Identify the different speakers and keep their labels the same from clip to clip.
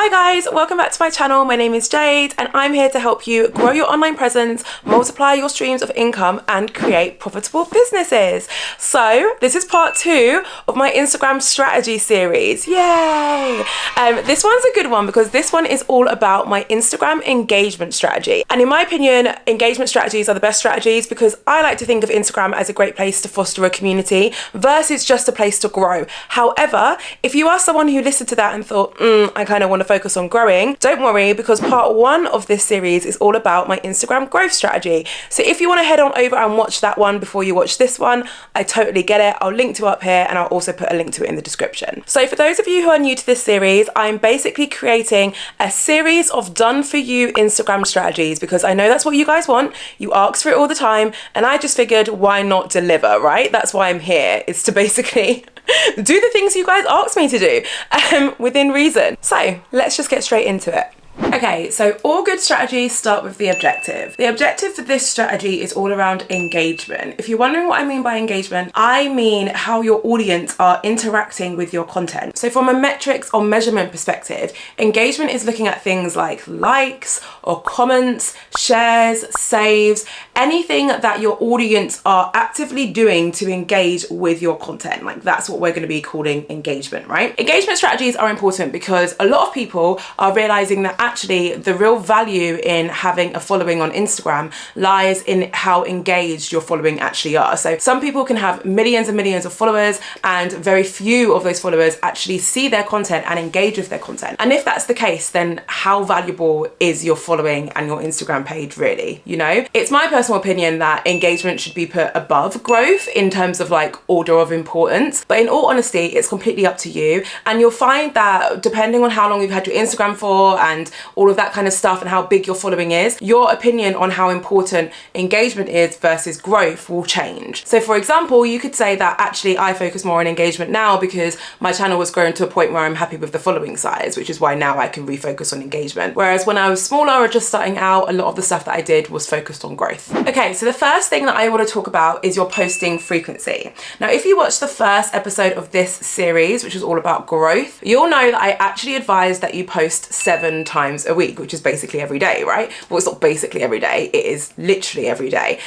Speaker 1: Hi guys, welcome back to my channel. My name is Jade and I'm here to help you grow your online presence, multiply your streams of income and create profitable businesses. So this is part 2 of my Instagram strategy series. Yay! This one's a good one because this one is all about my Instagram engagement strategy. And in my opinion, engagement strategies are the best strategies because I like to think of Instagram as a great place to foster a community versus just a place to grow. However, if you are someone who listened to that and thought, I kind of want to focus on growing, don't worry because part 1 of this series is all about my Instagram growth strategy. So if you want to head on over and watch that one before you watch this one, I totally get it. I'll link to it up here and I'll also put a link to it in the description. So for those of you who are new to this series, I'm basically creating a series of done for you Instagram strategies because I know that's what you guys want. You ask for it all the time and I just figured why not deliver, right? That's why I'm here, is to basically do the things you guys asked me to do within reason. So let's just get straight into it. Okay, so all good strategies start with the objective. The objective for this strategy is all around engagement. If you're wondering what I mean by engagement, I mean how your audience are interacting with your content. So from a metrics or measurement perspective, engagement is looking at things like likes or comments, shares, saves, anything that your audience are actively doing to engage with your content. Like that's what we're going to be calling engagement, right? Engagement strategies are important because a lot of people are realizing that actually the real value in having a following on Instagram lies in how engaged your following actually are. So some people can have millions and millions of followers and very few of those followers actually see their content and engage with their content. And if that's the case, then how valuable is your following and your Instagram page really? You know, it's my personal opinion that engagement should be put above growth in terms of like order of importance. But in all honesty, it's completely up to you. And you'll find that depending on how long you've had your Instagram for and all of that kind of stuff and how big your following is, your opinion on how important engagement is versus growth will change. So for example, you could say that actually I focus more on engagement now because my channel was grown to a point where I'm happy with the following size, which is why now I can refocus on engagement. Whereas when I was smaller or just starting out, a lot of the stuff that I did was focused on growth. Okay, so the first thing that I want to talk about is your posting frequency. Now, if you watched the first episode of this series, which was all about growth, you'll know that I actually advise that you post 7 times a week, which is basically every day, right? Well, it's not basically every day, it is literally every day.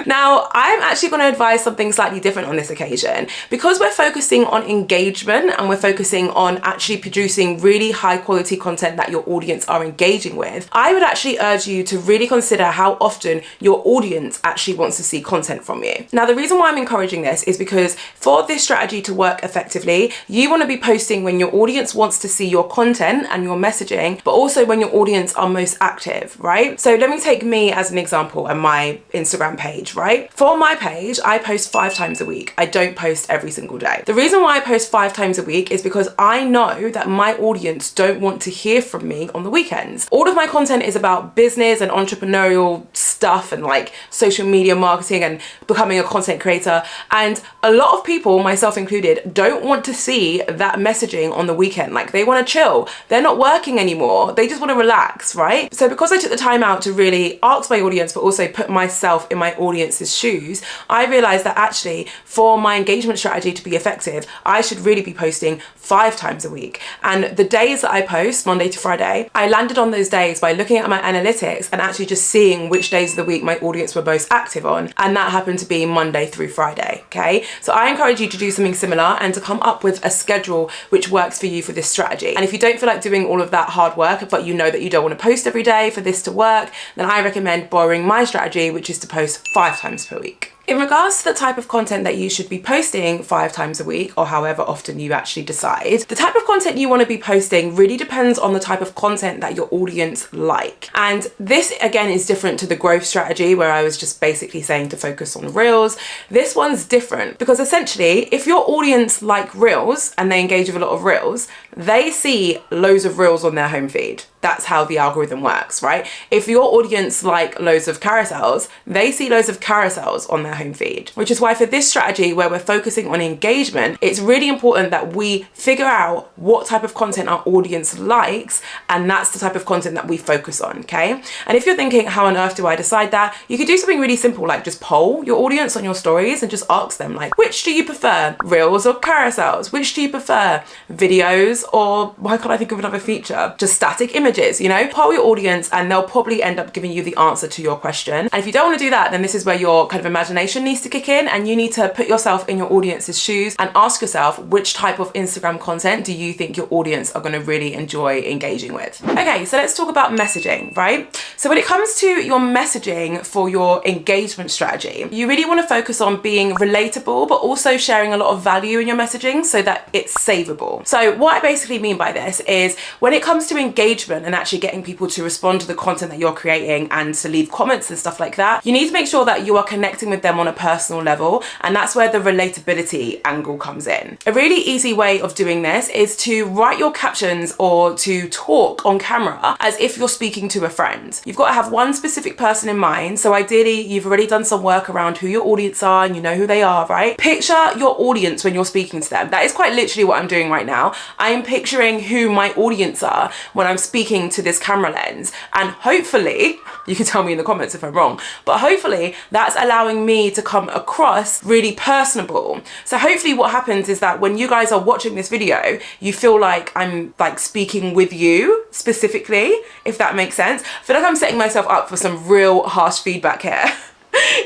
Speaker 1: Now, I'm actually going to advise something slightly different on this occasion. Because we're focusing on engagement and we're focusing on actually producing really high quality content that your audience are engaging with, I would actually urge you to really consider how often your audience actually wants to see content from you. Now, the reason why I'm encouraging this is because for this strategy to work effectively, you want to be posting when your audience wants to see your content and your messaging, but also when your audience are most active, right? So let me take me as an example and my Instagram page, right? For my page, I post 5 times a week. I don't post every single day. The reason why I post 5 times a week is because I know that my audience don't want to hear from me on the weekends. All of my content is about business and entrepreneurial stuff and like social media marketing and becoming a content creator. And a lot of people, myself included, don't want to see that messaging on the weekend. Like they want to chill. They're not working anymore. They just want to relax, right? So because I took the time out to really ask my audience, but also put myself in my audience's shoes, I realized that actually for my engagement strategy to be effective, I should really be posting 5 times a week. And the days that I post, Monday to Friday, I landed on those days by looking at my analytics and actually just seeing which days of the week my audience were most active on. And that happened to be Monday through Friday, okay? So I encourage you to do something similar and to come up with a schedule which works for you for this strategy. And if you don't feel like doing all of that hard work, but you know that you don't want to post every day for this to work, then I recommend borrowing my strategy, which is to post 5 times per week. In regards to the type of content that you should be posting 5 times a week or however often you actually decide, the type of content you want to be posting really depends on the type of content that your audience like. And this again is different to the growth strategy where I was just basically saying to focus on reels. This one's different because essentially if your audience like reels and they engage with a lot of reels, they see loads of reels on their home feed. That's how the algorithm works, right? If your audience like loads of carousels, they see loads of carousels on their home feed, which is why for this strategy where we're focusing on engagement, it's really important that we figure out what type of content our audience likes, and that's the type of content that we focus on, okay? And if you're thinking, how on earth do I decide that? You could do something really simple, like just poll your audience on your stories and just ask them like, which do you prefer, reels or carousels? Which do you prefer, videos videos, or why can't I think of another feature? Just static images, you know? Poll your audience and they'll probably end up giving you the answer to your question. And if you don't want to do that, then this is where your kind of imagination needs to kick in, and you need to put yourself in your audience's shoes and ask yourself, which type of Instagram content do you think your audience are going to really enjoy engaging with? Okay, so let's talk about messaging, right? So when it comes to your messaging for your engagement strategy, you really want to focus on being relatable, but also sharing a lot of value in your messaging so that it's savable. So what I basically mean by this is when it comes to engagement and actually getting people to respond to the content that you're creating and to leave comments and stuff like that, you need to make sure that you are connecting with them on a personal level, and that's where the relatability angle comes in. A really easy way of doing this is to write your captions or to talk on camera as if you're speaking to a friend. You've got to have one specific person in mind. So ideally, you've already done some work around who your audience are and you know who they are, right? Picture your audience when you're speaking to them. That is quite literally what I'm doing right now. I am picturing who my audience are when I'm speaking to this camera lens. And hopefully, you can tell me in the comments if I'm wrong, but hopefully that's allowing me to come across really personable. So hopefully what happens is that when you guys are watching this video, you feel like I'm like speaking with you specifically, if that makes sense. I feel like I'm setting myself up for some real harsh feedback here.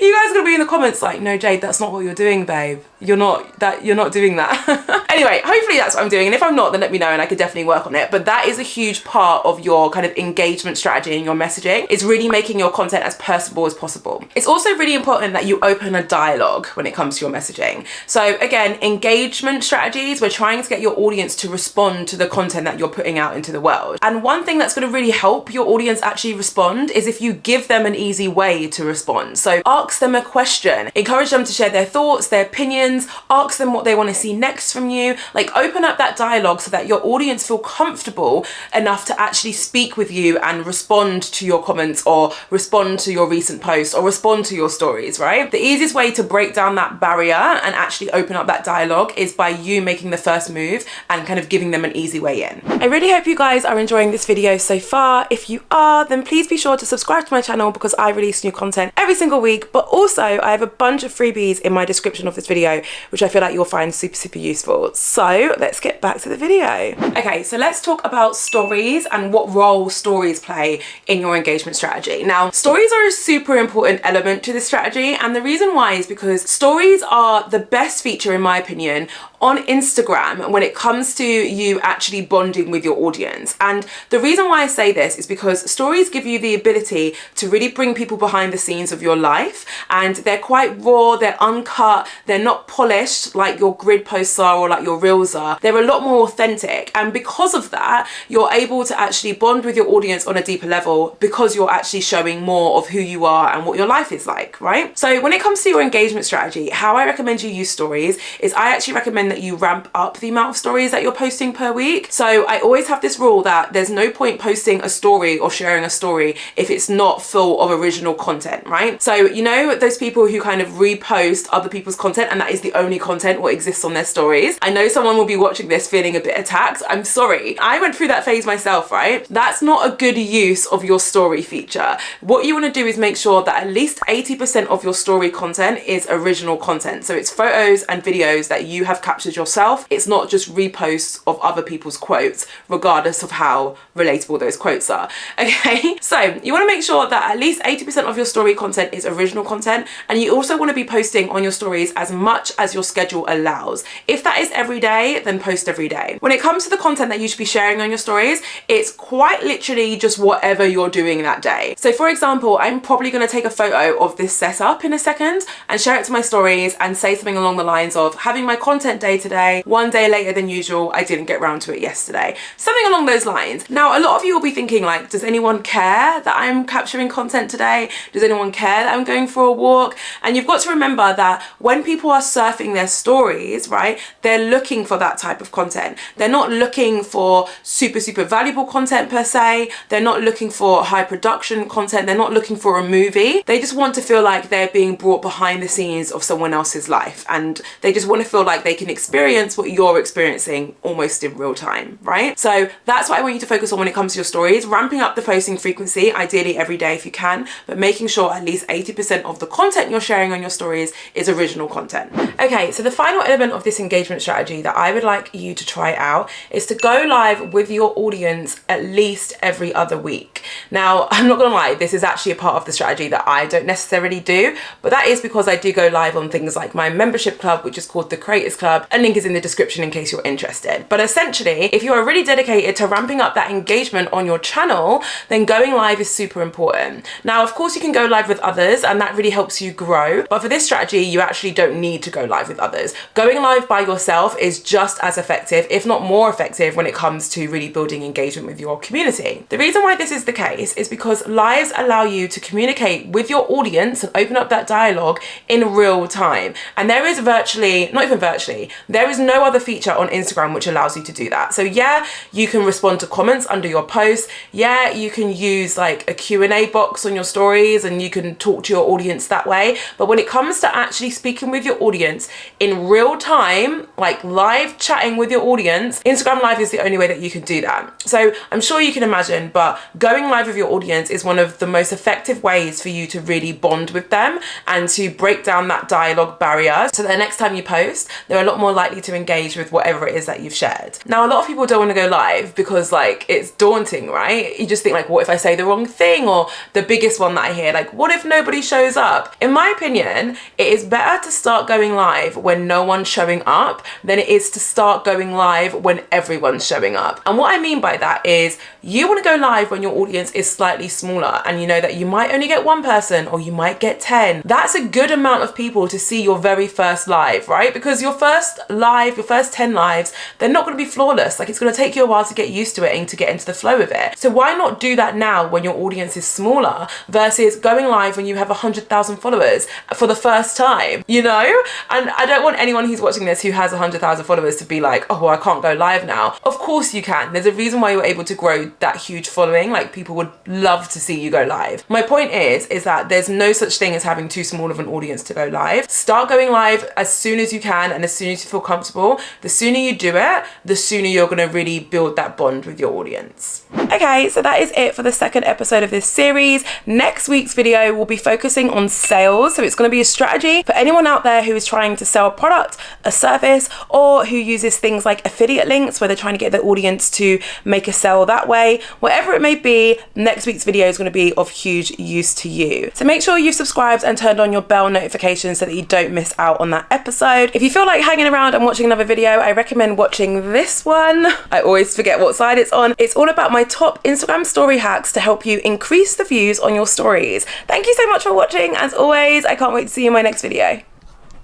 Speaker 1: You guys are gonna be in the comments like, no, Jade, that's not what you're doing, babe. You're not doing that. Anyway, hopefully that's what I'm doing. And if I'm not, then let me know and I could definitely work on it. But that is a huge part of your kind of engagement strategy and your messaging, is really making your content as personable as possible. It's also really important that you open a dialogue when it comes to your messaging. So again, engagement strategies, we're trying to get your audience to respond to the content that you're putting out into the world. And one thing that's gonna really help your audience actually respond is if you give them an easy way to respond. So ask them a question, encourage them to share their thoughts, their opinions, ask them what they want to see next from you. Like, open up that dialogue so that your audience feel comfortable enough to actually speak with you and respond to your comments or respond to your recent posts or respond to your stories, right? The easiest way to break down that barrier and actually open up that dialogue is by you making the first move and kind of giving them an easy way in. I really hope you guys are enjoying this video so far. If you are, then please be sure to subscribe to my channel because I release new content every single week, but also I have a bunch of freebies in my description of this video, which I feel like you'll find super useful. So let's get back to the video. Okay, so let's talk about stories and what role stories play in your engagement strategy. Now, stories are a super important element to this strategy, and the reason why is because stories are the best feature, in my opinion, on Instagram when it comes to you actually bonding with your audience. And the reason why I say this is because stories give you the ability to really bring people behind the scenes of your life, and they're quite raw, they're uncut, they're not polished like your grid posts are or like your reels are. They're a lot more authentic, and because of that, you're able to actually bond with your audience on a deeper level because you're actually showing more of who you are and what your life is like, right? So when it comes to your engagement strategy, how I recommend you use stories is I actually recommend that you ramp up the amount of stories that you're posting per week. So I always have this rule that there's no point posting a story or sharing a story if it's not full of original content, right? So you know those people who kind of repost other people's content and that is the only content what exists on their stories? I know someone will be watching this feeling a bit attacked. I'm sorry. I went through that phase myself, right? That's not a good use of your story feature. What you want to do is make sure that at least 80% of your story content is original content. So it's photos and videos that you have captured yourself. It's not just reposts of other people's quotes, regardless of how relatable those quotes are. Okay, so you want to make sure that at least 80% of your story content is original content, and you also want to be posting on your stories as much as your schedule allows. If that is every day, then post every day. When it comes to the content that you should be sharing on your stories, it's quite literally just whatever you're doing that day. So for example, I'm probably going to take a photo of this setup in a second and share it to my stories and say something along the lines of having my content day today, one day later than usual, I didn't get round to it yesterday. Something along those lines. Now, a lot of you will be thinking like, does anyone care that I'm capturing content today? Does anyone care that I'm going for a walk? And you've got to remember that when people are surfing their stories, right, they're looking for that type of content. They're not looking for super valuable content per se. They're not looking for high production content. They're not looking for a movie. They just want to feel like they're being brought behind the scenes of someone else's life, and they just want to feel like they can experience what you're experiencing almost in real time, right? So that's what I want you to focus on when it comes to your stories, ramping up the posting frequency, ideally every day if you can, but making sure at least least 80% of the content you're sharing on your stories is original content. Okay, so the final element of this engagement strategy that I would like you to try out is to go live with your audience at least every other week. Now, I'm not gonna lie, this is actually a part of the strategy that I don't necessarily do, but that is because I do go live on things like my membership club, which is called the Creators Club. A link is in the description in case you're interested. But essentially, if you are really dedicated to ramping up that engagement on your channel, then going live is super important. Now, of course, you can go live with others and that really helps you grow. But for this strategy, you actually don't need to go live with others. Going live by yourself is just as effective, if not more effective, when it comes to really building engagement with your community. The reason why this is the case is because lives allow you to communicate with your audience and open up that dialogue in real time. And there is virtually, not even virtually, there is no other feature on Instagram which allows you to do that. So yeah, you can respond to comments under your posts. Yeah, you can use like a Q&A box on your stories and you can talk to your audience that way. But when it comes to actually speaking with your audience in real time, like live chatting with your audience, Instagram Live is the only way that you can do that. So I'm sure you can imagine, but going live with your audience is one of the most effective ways for you to really bond with them and to break down that dialogue barrier so that the next time you post, they're a lot more likely to engage with whatever it is that you've shared. Now, a lot of people don't want to go live because like it's daunting, right? You just think like, what if I say the wrong thing? Or the biggest one that I hear, like, what if nobody shows up? In my opinion, it is better to start going live when no one's showing up than it is to start going live when everyone's showing up. And what I mean by that is you want to go live when your audience is slightly smaller and you know that you might only get one person or you might get 10. That's a good amount of people to see your very first live, right? Because your first live, your first 10 lives, they're not going to be flawless. Like it's going to take you a while to get used to it and to get into the flow of it. So why not do that now when your audience is smaller versus going live when you have 100,000 followers for the first time, you know? And I don't want anyone who's watching this who has 100,000 followers to be like, oh, well, I can't go live now. Of course you can. There's a reason why you're able to grow that huge following. Like people would love to see you go live. My point is that there's no such thing as having too small of an audience to go live. Start going live as soon as you can and as soon as you feel comfortable. The sooner you do it, the sooner you're going to really build that bond with your audience. Okay, so that is it for the second episode of this series. Next week's video will be focusing on sales. So it's going to be a strategy for anyone out there who is trying to sell a product, a service, or who uses things like affiliate links where they're trying to get their audience to make a sale that way. Whatever it may be, next week's video is going to be of huge use to you. So make sure you've subscribed and turned on your bell notifications so that you don't miss out on that episode. If you feel like hanging around and watching another video, I recommend watching this one. I always forget what side it's on. It's all about my top Instagram story hacks to help you increase the views on your stories. Thank you so much for watching. As always, I can't wait to see you in my next video.